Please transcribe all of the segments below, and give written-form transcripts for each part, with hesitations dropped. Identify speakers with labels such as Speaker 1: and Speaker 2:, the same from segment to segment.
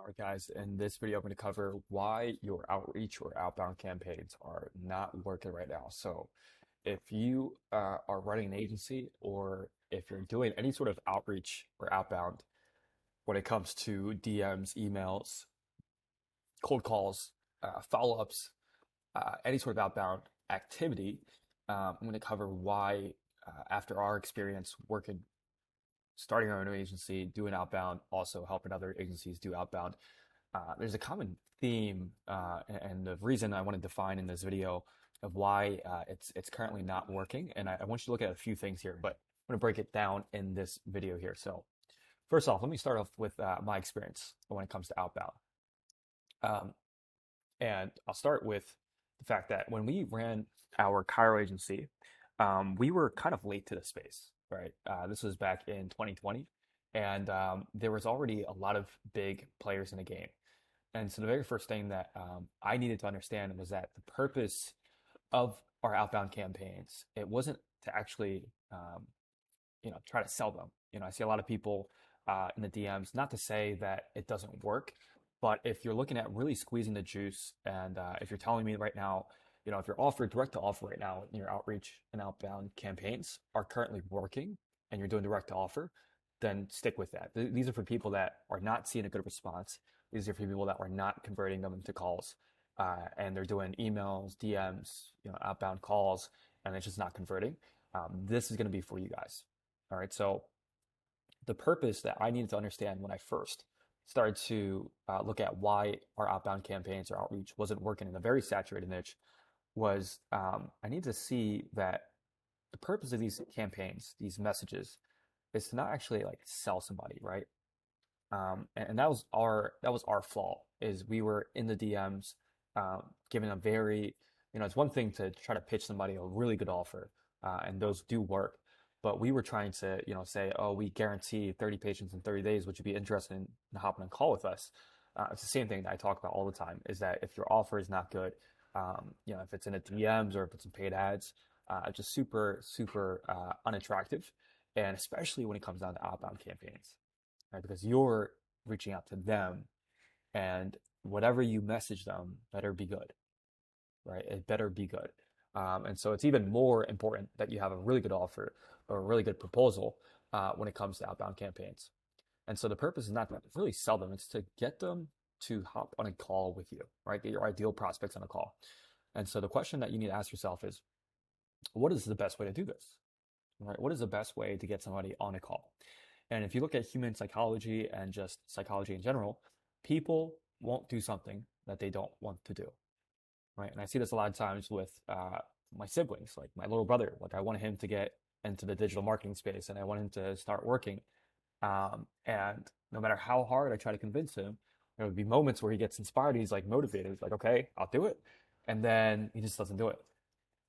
Speaker 1: All right, guys, in this video, I'm going to cover why your outreach or outbound campaigns are not working right now. So, if you are running an agency or if you're doing any sort of outreach or outbound when it comes to DMs, emails, cold calls, follow-ups, any sort of outbound activity, I'm going to cover why, after our experience working starting our own agency, doing outbound, also helping other agencies do outbound. There's a common theme, and the reason I want to define in this video of why it's currently not working. And I want you to look at a few things here, but I'm going to break it down in this video here. So first off, let me start off with my experience when it comes to outbound. Um, and I'll start with the fact that when we ran our Cairo agency, we were kind of late to the space, right? This was back in 2020, and there was already a lot of big players in the game. And so the very first thing that I needed to understand was that the purpose of our outbound campaigns, it wasn't to actually, try to sell them. I see a lot of people in the DMs, not to say that it doesn't work, but if you're looking at really squeezing the juice, and if you're telling me right now, if your offer, direct to offer right now, your outreach and outbound campaigns are currently working and you're doing direct to offer, then stick with that. These are for people that are not seeing a good response. These are for people that are not converting them into calls, and they're doing emails, DMs, outbound calls, and it's just not converting. This is going to be for you guys. All right. So the purpose that I needed to understand when I first started to look at why our outbound campaigns or outreach wasn't working in a very saturated niche was I need to see that the purpose of these campaigns, these messages, is to not actually like sell somebody, right? And that was our flaw is we were in the DMs, giving a very, it's one thing to try to pitch somebody a really good offer, and those do work, but we were trying to, say, oh, we guarantee 30 patients in 30 days. Would you be interested in hopping on a call with us? It's the same thing that I talk about all the time is that if your offer is not good, if it's in the DMs or if it's in paid ads, just super, super unattractive. And especially when it comes down to outbound campaigns, right? Because you're reaching out to them and whatever you message them better be good, right? It better be good. And so it's even more important that you have a really good offer or a really good proposal when it comes to outbound campaigns. And so the purpose is not to really sell them, it's to get them to hop on a call with you, right? Get your ideal prospects on a call. And so the question that you need to ask yourself is, what is the best way to do this? Right? What is the best way to get somebody on a call? And if you look at human psychology and just psychology in general, people won't do something that they don't want to do, right? And I see this a lot of times with my siblings, like my little brother. Like I want him to get into the digital marketing space, and I want him to start working. And no matter how hard I try to convince him, there would be moments where he gets inspired. He's like motivated. He's like, okay, I'll do it. And then he just doesn't do it.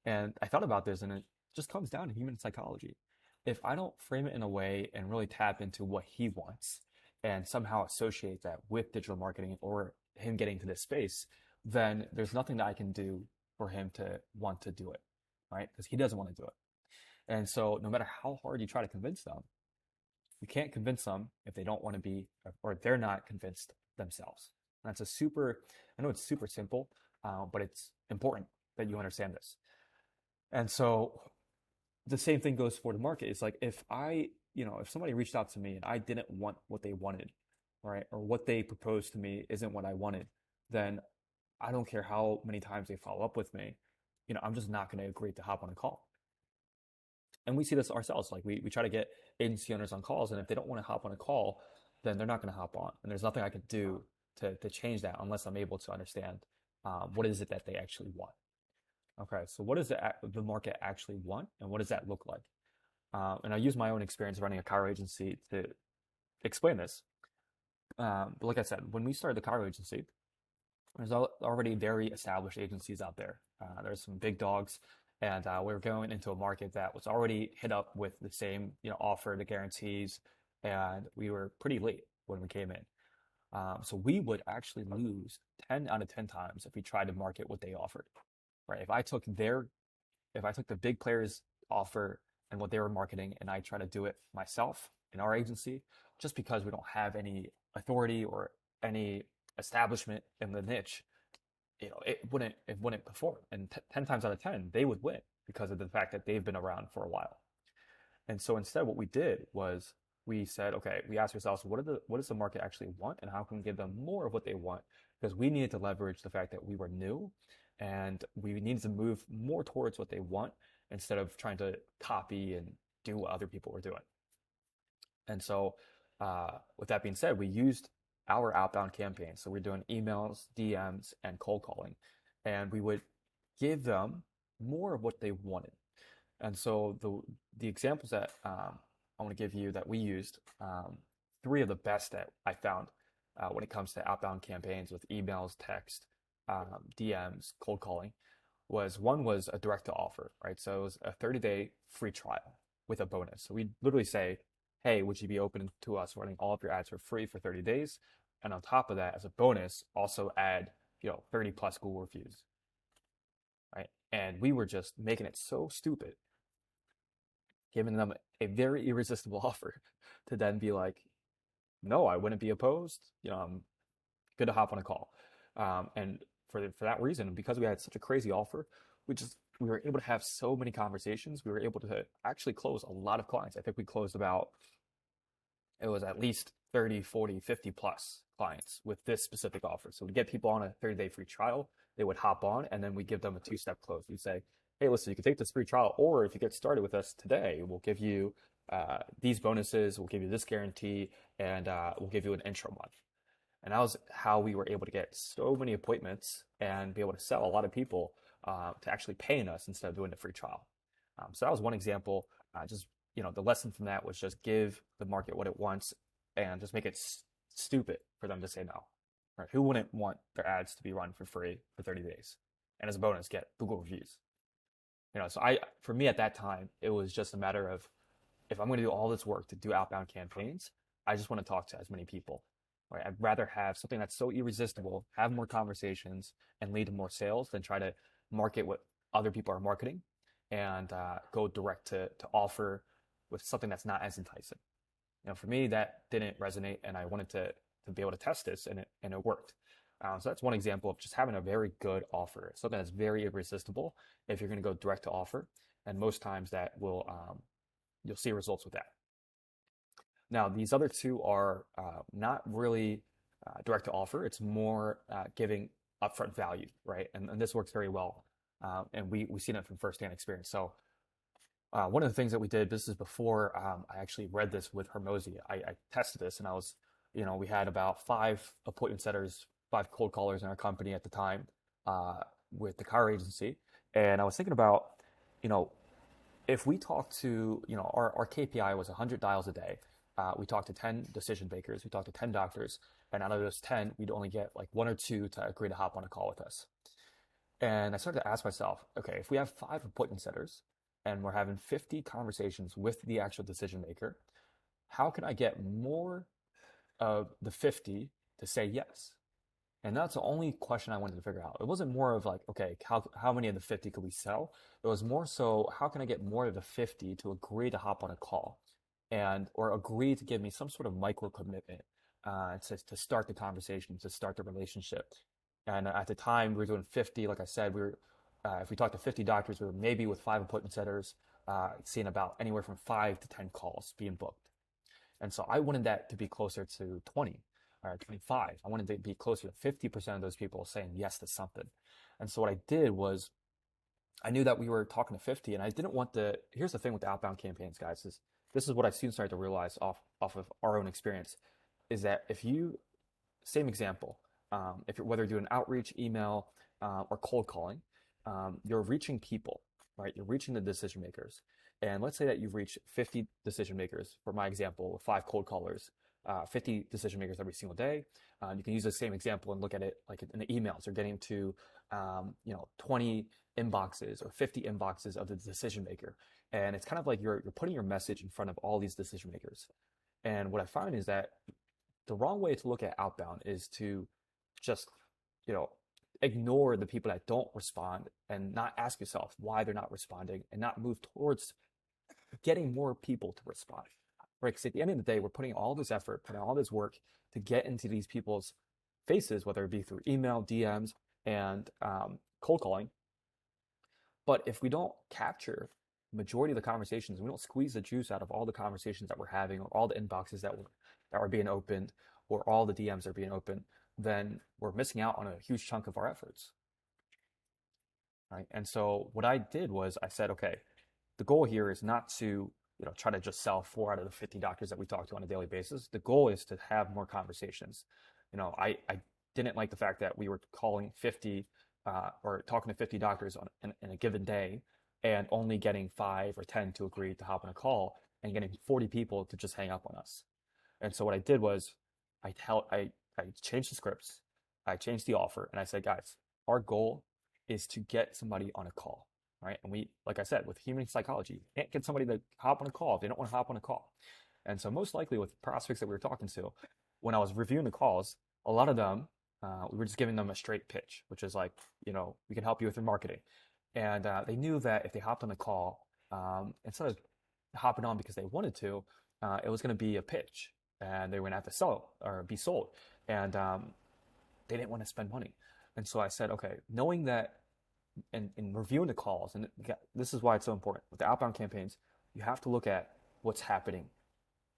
Speaker 1: And I thought about this, and it just comes down to human psychology. If I don't frame it in a way and really tap into what he wants and somehow associate that with digital marketing or him getting to this space, then there's nothing that I can do for him to want to do it, right? Because he doesn't want to do it. And so no matter how hard you try to convince them, you can't convince them if they don't want to be or they're not convinced themselves. That's a super, I know it's super simple, but it's important that you understand this. And so the same thing goes for the market. It's like if somebody reached out to me and I didn't want what they wanted, right, or what they proposed to me isn't what I wanted, then I don't care how many times they follow up with me, I'm just not going to agree to hop on a call. And we see this ourselves. Like we try to get agency owners on calls, and if they don't want to hop on a call, then they're not going to hop on. And there's nothing I can do to change that unless I'm able to understand what is it that they actually want. Okay, so what does the market actually want, and what does that look like? And I use my own experience running a Cairo agency to explain this. But like I said, when we started the Cairo agency, there's already very established agencies out there. There's some big dogs, and we were going into a market that was already hit up with the same, offer, the guarantees, and we were pretty late when we came in. So we would actually lose 10 out of 10 times if we tried to market what they offered, right? If I took the big players offer and what they were marketing and I try to do it myself in our agency, just because we don't have any authority or any establishment in the niche, it wouldn't perform. And 10 times out of 10, they would win because of the fact that they've been around for a while. And so instead, what we did was we said, okay, we asked ourselves, what does the market actually want, and how can we give them more of what they want? Because we needed to leverage the fact that we were new, and we needed to move more towards what they want instead of trying to copy and do what other people were doing. And so, with that being said, we used our outbound campaign. So we're doing emails, DMs, and cold calling, and we would give them more of what they wanted. And so the examples that I want to give you that we used, three of the best that I found when it comes to outbound campaigns with emails, text, DMs, cold calling, was one was a direct to offer, right? So it was a 30-day free trial with a bonus. So we literally say, hey, would you be open to us running all of your ads for free for 30 days? And on top of that, as a bonus, also add 30 plus Google reviews, right? And we were just making it so stupid, giving them a very irresistible offer to then be like, no, I wouldn't be opposed. I'm good to hop on a call. And for that reason, because we had such a crazy offer, we were able to have so many conversations. We were able to actually close a lot of clients. I think we closed about, it was at least 30, 40, 50 plus clients with this specific offer. So we get people on a 30-day free trial, they would hop on, and then we give them a two-step close. We'd say, hey, listen, you can take this free trial, or if you get started with us today, we'll give you these bonuses, we'll give you this guarantee, and we'll give you an intro month. And that was how we were able to get so many appointments and be able to sell a lot of people to actually paying us instead of doing the free trial. So that was one example. The lesson from that was just give the market what it wants and just make it stupid for them to say no. Right? Who wouldn't want their ads to be run for free for 30 days? And as a bonus, get Google reviews. So for me at that time, it was just a matter of, if I'm going to do all this work to do outbound campaigns, I just want to talk to as many people. Right? I'd rather have something that's so irresistible, have more conversations, and lead to more sales than try to market what other people are marketing and go direct to offer with something that's not as enticing. For me, that didn't resonate, and I wanted to be able to test this, and it worked. So that's one example of just having a very good offer, something that's very irresistible if you're going to go direct to offer. And most times that will, you'll see results with that. Now, these other two are not really direct to offer. It's more giving upfront value, right? And this works very well. And we've seen it from firsthand experience. So one of the things that we did, this is before I actually read this with Hormozi. I tested this, and we had about 5 appointment setters, 5 cold callers in our company at the time with the car agency. And I was thinking about, if we talk to, our KPI was 100 dials a day. We talked to 10 decision makers, we talked to 10 doctors, and out of those 10, we'd only get like 1 or 2 to agree to hop on a call with us. And I started to ask myself, okay, if we have 5 appointment setters and we're having 50 conversations with the actual decision maker, how can I get more of the 50 to say yes? And that's the only question I wanted to figure out. It wasn't more of like, okay, how many of the 50 could we sell? It was more so, how can I get more of the 50 to agree to hop on a call or agree to give me some sort of micro commitment to start the conversation, to start the relationship. And at the time, we were doing 50. Like I said, if we talked to 50 doctors, we were maybe with 5 appointment setters, seeing about anywhere from 5 to 10 calls being booked. And so I wanted that to be closer to 20 or 25. I wanted to be closer to 50% of those people saying yes to something. And so what I did was, I knew that we were talking to 50, and I didn't want here's the thing with the outbound campaigns, guys, is this is what I soon started to realize off of our own experience, is that same example, whether you're doing outreach, email, or cold calling, you're reaching people, right? You're reaching the decision makers. And let's say that you've reached 50 decision makers, for my example, with 5 cold callers, 50 decision makers every single day. You can use the same example and look at it like in the emails. You're getting to 20 inboxes or 50 inboxes of the decision maker. And it's kind of like you're putting your message in front of all these decision makers. And what I find is that the wrong way to look at outbound is to just, ignore the people that don't respond and not ask yourself why they're not responding and not move towards getting more people to respond. Right? Because at the end of the day, we're putting all this effort, putting all this work to get into these people's faces, whether it be through email, DMs, and cold calling. But if we don't capture majority of the conversations, we don't squeeze the juice out of all the conversations that we're having, or all the inboxes that are being opened, or all the DMs that are being opened, then we're missing out on a huge chunk of our efforts, right? And so what I did was I said, okay, the goal here is not to try to just sell 4 out of the 50 doctors that we talk to on a daily basis. The goal is to have more conversations. I didn't like the fact that we were calling 50 or talking to 50 doctors in a given day and only getting 5 or 10 to agree to hop on a call and getting 40 people to just hang up on us. And so what I did was I changed the scripts, I changed the offer, and I said, guys, our goal is to get somebody on a call, right? And we, like I said, with human psychology, you can't get somebody to hop on a call if they don't want to hop on a call. And so most likely with prospects that we were talking to, when I was reviewing the calls, a lot of them, we were just giving them a straight pitch, which is like, we can help you with your marketing. And they knew that if they hopped on the call, instead of hopping on because they wanted to, it was going to be a pitch and they were going to have to sell or be sold. And they didn't want to spend money. And so I said, okay, knowing that in reviewing the calls, and this is why it's so important with the outbound campaigns, you have to look at what's happening,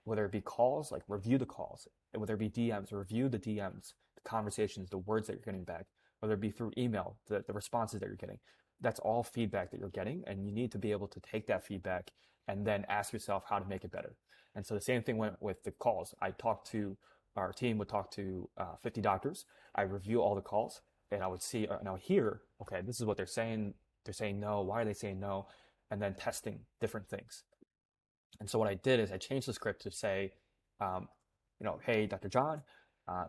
Speaker 1: whether it be calls, like review the calls, and whether it be DMs, review the DMs, the conversations, the words that you're getting back, whether it be through email, the responses that you're getting. That's all feedback that you're getting, and you need to be able to take that feedback and then ask yourself how to make it better. And so the same thing went with the calls. Our team would talk to 50 doctors. I review all the calls, and I would see, and I would hear, okay, this is what they're saying. They're saying no. Why are they saying no? And then testing different things. And so what I did is I changed the script to say, hey, Dr. John,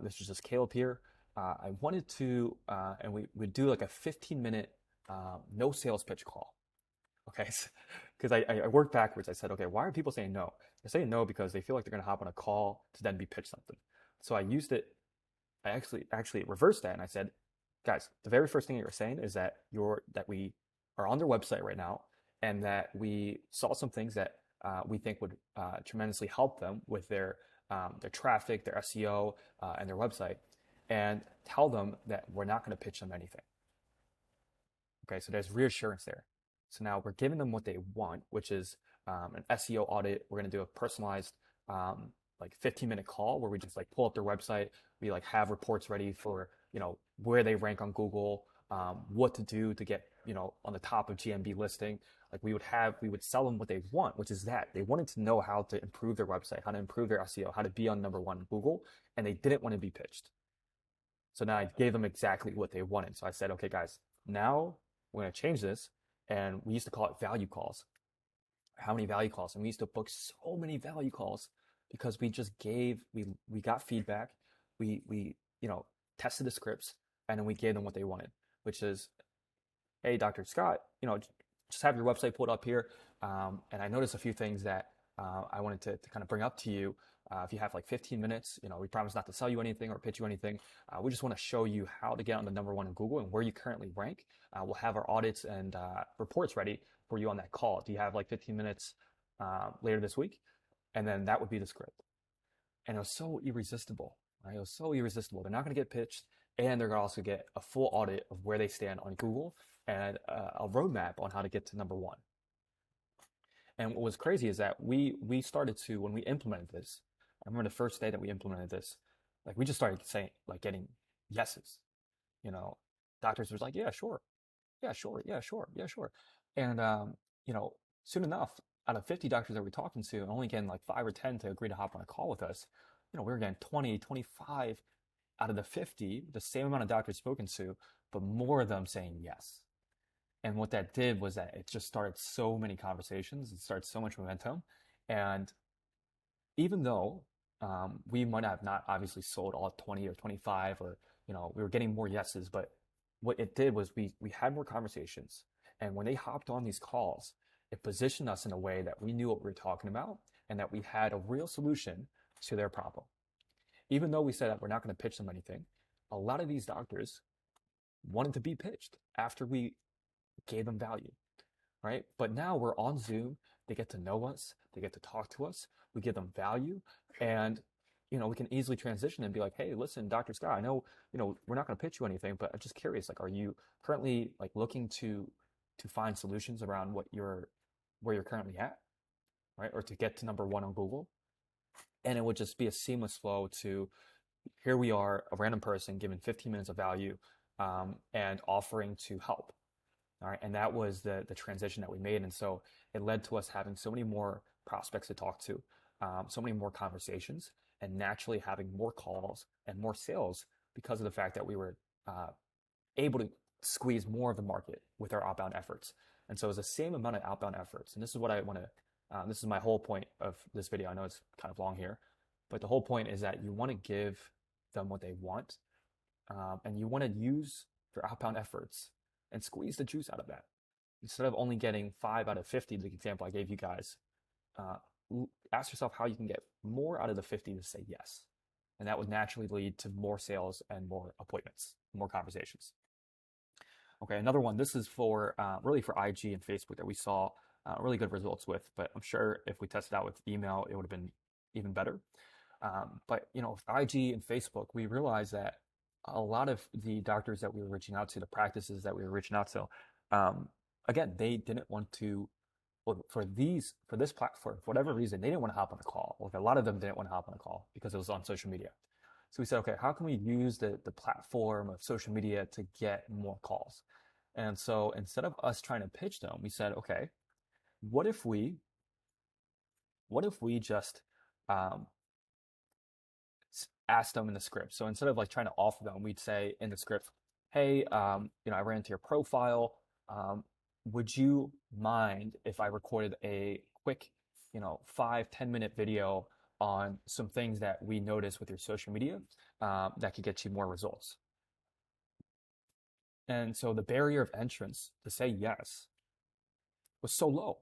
Speaker 1: this is just Caleb here. I wanted to, and we would do like a 15-minute no sales pitch call. Okay, because I worked backwards. I said, okay, why are people saying no? They're saying no because they feel like they're going to hop on a call to then be pitched something. So I used it. I actually reversed that, and I said, guys, the very first thing you're saying is that we are on their website right now, and that we saw some things that we think would tremendously help them with their traffic, their SEO, and their website, and tell them that we're not going to pitch them anything. Okay, so there's reassurance there. So now we're giving them what they want, which is an SEO audit. We're going to do a personalized like 15-minute call where we just like pull up their website. We like have reports ready for, where they rank on Google, what to do to get, on the top of GMB listing. Like we would sell them what they want, which is that they wanted to know how to improve their website, how to improve their SEO, how to be on number 1 in Google, and they didn't want to be pitched. So now I gave them exactly what they wanted. So I said, okay, guys, now we're going to change this. And we used to call it value calls. How many value calls? And we used to book so many value calls because we just we got feedback. We tested the scripts, and then we gave them what they wanted, which is, hey, Dr. Scott, just have your website pulled up here. And I noticed a few things that I wanted to kind of bring up to you. If you have like 15 minutes, we promise not to sell you anything or pitch you anything. We just want to show you how to get on the number 1 in Google and where you currently rank. We'll have our audits and reports ready for you on that call. Do you have like 15 minutes later this week? And then that would be the script. And it was so irresistible, right? It was so irresistible. They're not going to get pitched, and they're going to also get a full audit of where they stand on Google and a roadmap on how to get to number 1. And what was crazy is that we started to, when we implemented this, I remember the first day that we implemented this, like we just started saying, like getting yeses. Doctors was like, yeah, sure. Yeah, sure. Yeah, sure. Yeah, sure. And, soon enough, out of 50 doctors that we're talking to, and only getting like 5 or 10 to agree to hop on a call with us, we were getting 20, 25 out of the 50, the same amount of doctors spoken to, but more of them saying yes. And what that did was that it just started so many conversations. It started so much momentum. And even though we might have not obviously sold all 20 or 25, or, we were getting more yeses, but what it did was we had more conversations. And when they hopped on these calls, it positioned us in a way that we knew what we were talking about and that we had a real solution to their problem. Even though we said that we're not going to pitch them anything, a lot of these doctors wanted to be pitched after we gave them value, right? But now we're on Zoom. They get to know us. They get to talk to us. We give them value. And we can easily transition and be like, hey, listen, Dr. Scott, I know, we're not going to pitch you anything, but I'm just curious, like, are you currently like looking to find solutions around where you're currently at, right? Or to get to number one on Google. And it would just be a seamless flow to here we are, a random person given 15 minutes of value and offering to help. All right. And that was the transition that we made. And so it led to us having so many more prospects to talk to, so many more conversations, and naturally having more calls and more sales because of the fact that we were able to squeeze more of the market with our outbound efforts. And so it's the same amount of outbound efforts. And this is what I want to, this is my whole point of this video. I know it's kind of long here, but the whole point is that you want to give them what they want, and you want to use your outbound efforts and squeeze the juice out of that. Instead of only getting 5 out of 50, the example I gave you guys, ask yourself how you can get more out of the 50 to say yes. And that would naturally lead to more sales and more appointments, more conversations. Okay, another one, this is for really for IG and Facebook that we saw really good results with, but I'm sure if we tested out with email, it would have been even better. But with IG and Facebook, we realized that a lot of the doctors that we were reaching out to, the practices that we were reaching out to, again, they didn't want to, well, for this platform, for whatever reason, they didn't want to hop on a call. Like a lot of them didn't want to hop on a call because it was on social media. So we said, okay, how can we use the platform of social media to get more calls? And so instead of us trying to pitch them, we said, okay, what if we just ask them in the script? So instead of like trying to offer them, we'd say in the script, hey, I ran into your profile. Would you mind if I recorded a quick, 5-10 minute video on some things that we noticed with your social media that could get you more results? And so the barrier of entrance to say yes was so low.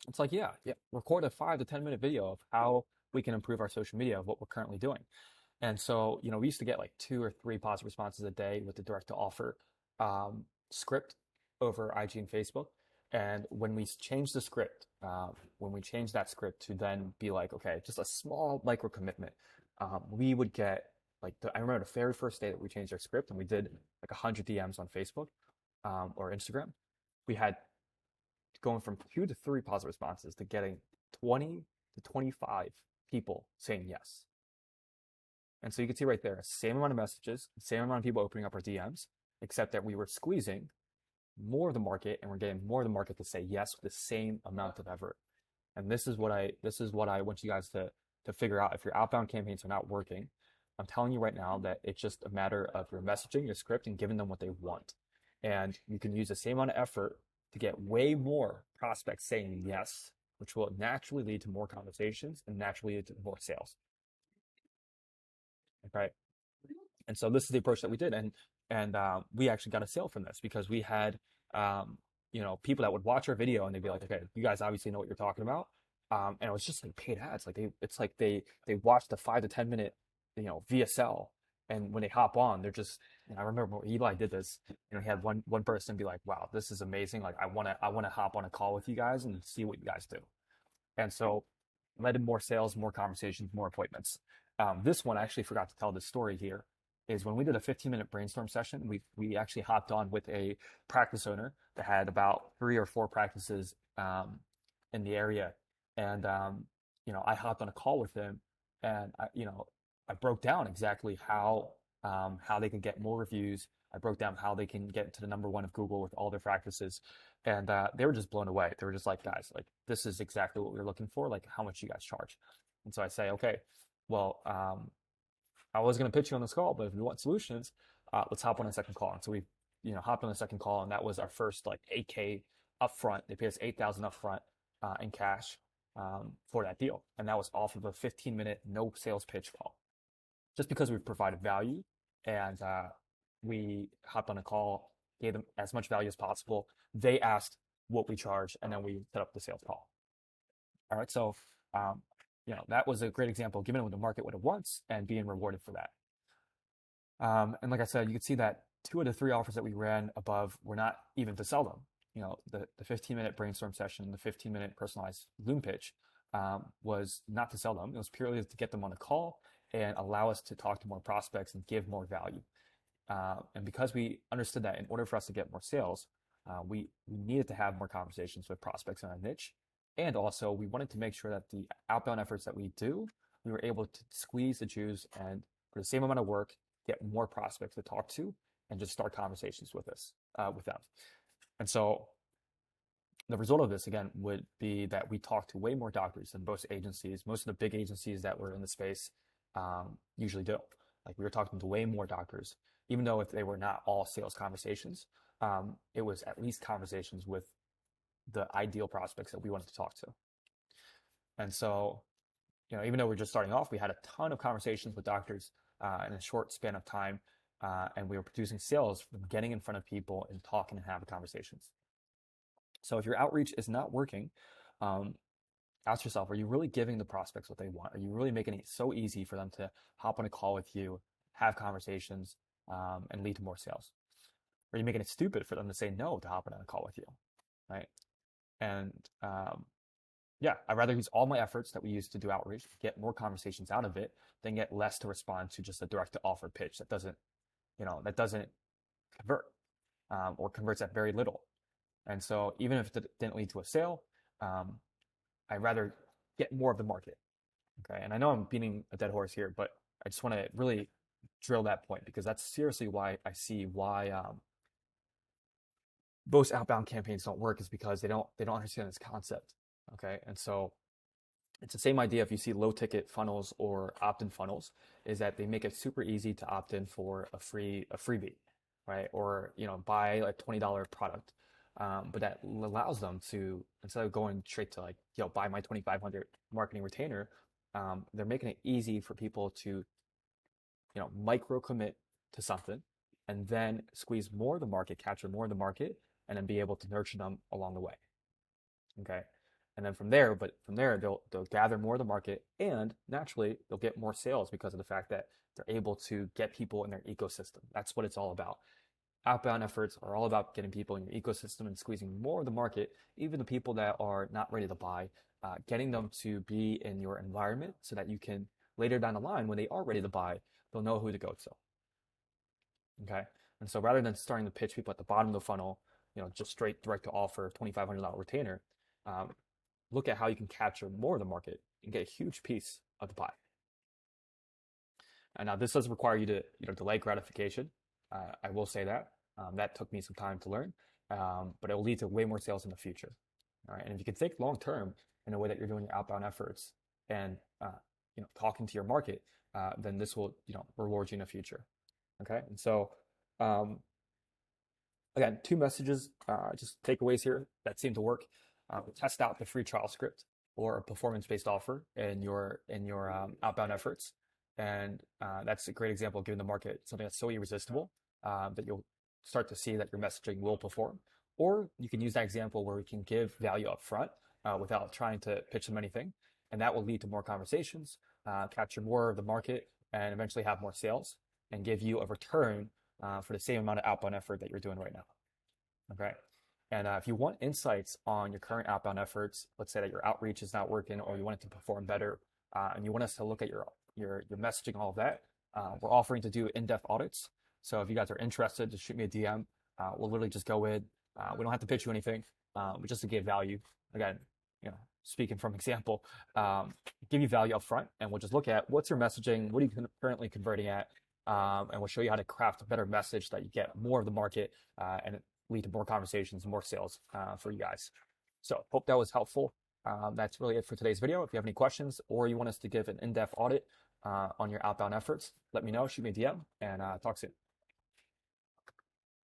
Speaker 1: It's like, yeah, record a 5 to 10 minute video of how we can improve our social media of what we're currently doing. And so, we used to get like 2 or 3 positive responses a day with the direct to offer script over IG and Facebook. And when we changed the script, when we changed that script to then be like, okay, just a small micro commitment, we would get like, I remember the very first day that we changed our script and we did like 100 DMs on Facebook or Instagram. We had going from 2 to 3 positive responses to getting 20 to 25 people saying yes. And so you can see right there, same amount of messages, same amount of people opening up our DMs, except that we were squeezing more of the market and we're getting more of the market to say yes with the same amount of effort. And this is what I want you guys to figure out. If your outbound campaigns are not working, I'm telling you right now that it's just a matter of your messaging, your script, and giving them what they want. And you can use the same amount of effort to get way more prospects saying yes, which will naturally lead to more conversations and naturally lead to more sales. Okay. And so this is the approach that we did. And we actually got a sale from this because we had, people that would watch our video and they'd be like, okay, you guys obviously know what you're talking about. And it was just like paid ads. Like they watched the 5 to 10 minute, VSL. And when they hop on, they're just, I remember when Eli did this, he had one person be like, wow, this is amazing. Like I want to hop on a call with you guys and see what you guys do. And so led to more sales, more conversations, more appointments. This one, I actually forgot to tell this story here, is when we did a 15-minute brainstorm session, we actually hopped on with a practice owner that had about 3 or 4 practices in the area. And, I hopped on a call with him and, I broke down exactly how they can get more reviews. I broke down how they can get to the number 1 of Google with all their practices. And they were just blown away. They were just like, guys, like, this is exactly what we were looking for. Like, how much you guys charge? And so I say, okay, well, I was going to pitch you on this call, but if you want solutions, let's hop on a second call. And so we, hopped on a second call, and that was our first like $8K upfront. They paid us $8,000 upfront in cash for that deal, and that was off of a 15-minute no sales pitch call, just because we provided value and we hopped on a call, gave them as much value as possible. They asked what we charge, and then we set up the sales call. All right, so that was a great example of giving them the market what it wants and being rewarded for that. And like I said, you can see that 2 of the 3 offers that we ran above were not even to sell them. The 15-minute brainstorm session, the 15-minute personalized Loom pitch was not to sell them. It was purely to get them on a call and allow us to talk to more prospects and give more value. And because we understood that in order for us to get more sales, we needed to have more conversations with prospects in our niche. And also, we wanted to make sure that the outbound efforts that we do, we were able to squeeze the juice and for the same amount of work, get more prospects to talk to and just start conversations with them. And so the result of this, again, would be that we talk to way more doctors than most agencies. Most of the big agencies that were in the space usually do. Like we were talking to way more doctors, even though if they were not all sales conversations, it was at least conversations with the ideal prospects that we wanted to talk to. And so, even though we're just starting off, we had a ton of conversations with doctors in a short span of time, and we were producing sales from getting in front of people and talking and having conversations. So if your outreach is not working, ask yourself, are you really giving the prospects what they want? Are you really making it so easy for them to hop on a call with you, have conversations, and lead to more sales? Or are you making it stupid for them to say no to hopping on a call with you, right? And yeah, I'd rather use all my efforts that we use to do outreach, get more conversations out of it, than get less to respond to just a direct to offer pitch that doesn't convert or converts at very little. And so even if it didn't lead to a sale, I'd rather get more of the market. Okay. And I know I'm beating a dead horse here, but I just want to really drill that point because that's seriously why I see why most outbound campaigns don't work is because they don't understand this concept. Okay. And so it's the same idea if you see low ticket funnels or opt-in funnels, is that they make it super easy to opt in for a freebie, right? Or buy a $20 product. But that allows them to, instead of going straight to buy my 2,500 marketing retainer, they're making it easy for people to, micro commit to something and then squeeze more of the market, capture more of the market, and then be able to nurture them along the way. Okay. And then from there they'll gather more of the market and naturally they'll get more sales because of the fact that they're able to get people in their ecosystem. That's what it's all about. Outbound efforts are all about getting people in your ecosystem and squeezing more of the market, even the people that are not ready to buy, getting them to be in your environment so that you can later down the line, when they are ready to buy, they'll know who to go to. Okay. And so rather than starting to pitch people at the bottom of the funnel, just straight direct to offer $2,500 retainer, look at how you can capture more of the market and get a huge piece of the pie. And now this does require you to delay gratification. I will say that. That took me some time to learn, but it will lead to way more sales in the future. All right. And if you can think long term in a way that you're doing your outbound efforts and talking to your market, then this will reward you in the future. Okay. And so again, two messages, just takeaways here that seem to work. Test out the free trial script or a performance-based offer in your outbound efforts, and that's a great example of giving the market something that's so irresistible that you'll start to see that your messaging will perform. Or you can use that example where we can give value up front without trying to pitch them anything, and that will lead to more conversations, capture more of the market, and eventually have more sales and give you a return for the same amount of outbound effort that you're doing right now. Okay. And if you want insights on your current outbound efforts, let's say that your outreach is not working or you want it to perform better, and you want us to look at your messaging, all of that, we're offering to do in-depth audits. So if you guys are interested, just shoot me a DM. We'll literally just go in. We don't have to pitch you anything, but just to give value. Again, speaking from example, give you value up front, and we'll just look at what's your messaging, what are you currently converting at, and we'll show you how to craft a better message that you get more of the market and lead to more conversations, more sales for you guys. So hope that was helpful. That's really it for today's video. If you have any questions or you want us to give an in-depth audit on your outbound efforts, let me know, shoot me a DM, and talk soon.